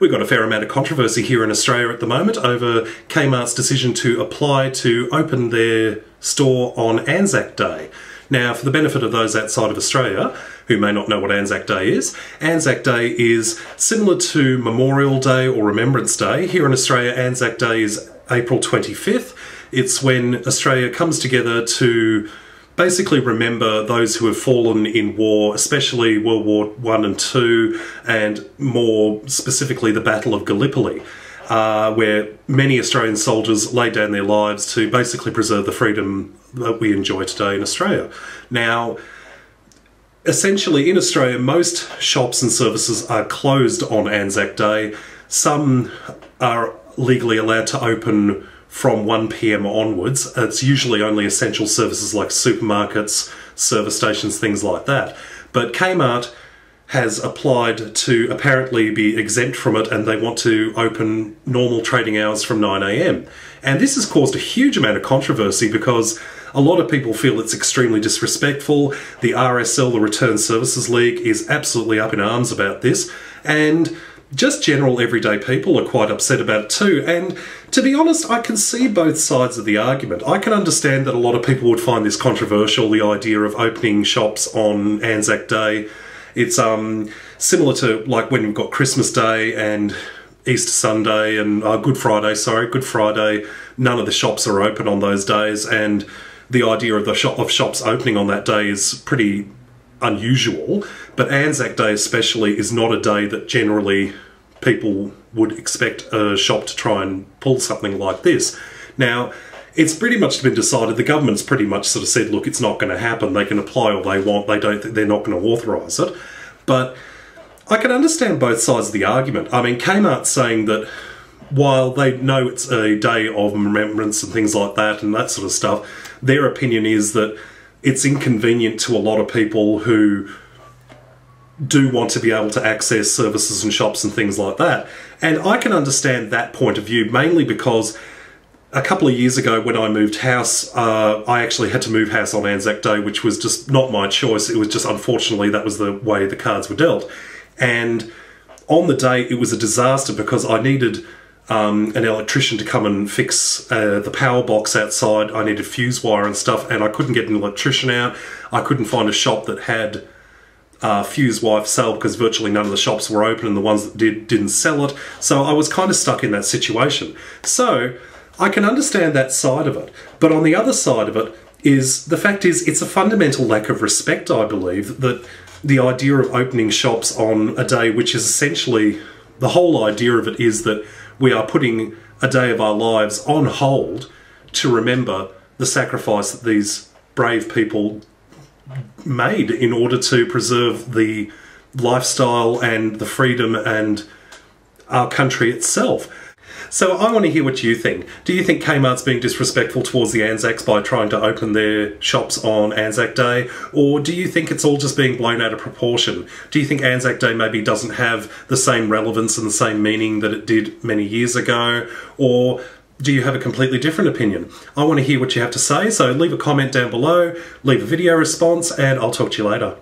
We've got a fair amount of controversy here in Australia at the moment over Kmart's decision to apply to open their store on ANZAC Day. Now, for the benefit of those outside of Australia who may not know what ANZAC Day is similar to Memorial Day or Remembrance Day. Here in Australia, ANZAC Day is April 25th. It's when Australia comes together to basically remember those who have fallen in war, especially World War I and II, and more specifically the Battle of Gallipoli, where many Australian soldiers laid down their lives to basically preserve the freedom that we enjoy today in Australia. Now, essentially in Australia, most shops and services are closed on ANZAC Day. Some are legally allowed to open from 1 PM onwards. It's usually only essential services like supermarkets, service stations, things like that. But Kmart has applied to apparently be exempt from it, and they want to open normal trading hours from 9 AM. And this has caused a huge amount of controversy because a lot of people feel it's extremely disrespectful. The RSL, the Return Services League, is absolutely up in arms about this. And just general everyday people are quite upset about it too. And to be honest, I can see both sides of the argument. I can understand that a lot of people would find this controversial, the idea of opening shops on ANZAC Day. It's similar to like when you've got Christmas Day and Easter Sunday and Good Friday. None of the shops are open on those days, and the idea of shops opening on that day is pretty unusual. But ANZAC Day especially is not a day that generally people would expect a shop to try and pull something like this. Now, it's pretty much been decided. The government's pretty much sort of said, look, it's not going to happen. They can apply all they want. They're not going to authorise it. But I can understand both sides of the argument. I mean, Kmart's saying that while they know it's a day of remembrance and things like that and that sort of stuff, their opinion is that it's inconvenient to a lot of people who do want to be able to access services and shops and things like that. And I can understand that point of view, mainly because a couple of years ago when I moved house, I actually had to move house on ANZAC Day, which was just not my choice. It was just, unfortunately, that was the way the cards were dealt. And on the day, it was a disaster because I needed an electrician to come and fix the power box outside. I needed fuse wire and stuff, and I couldn't get an electrician out. I couldn't find a shop that had fuse wire for sale because virtually none of the shops were open, and the ones that didn't sell it. So I was kind of stuck in that situation. So I can understand that side of it. But on the other side of it is, the fact is, it's a fundamental lack of respect, I believe, that the idea of opening shops on a day which is essentially, the whole idea of it is that we are putting a day of our lives on hold to remember the sacrifice that these brave people made in order to preserve the lifestyle and the freedom and our country itself. So I want to hear what you think. Do you think Kmart's being disrespectful towards the ANZACs by trying to open their shops on ANZAC Day? Or do you think it's all just being blown out of proportion? Do you think ANZAC Day maybe doesn't have the same relevance and the same meaning that it did many years ago? Or do you have a completely different opinion? I want to hear what you have to say, so leave a comment down below, leave a video response, and I'll talk to you later.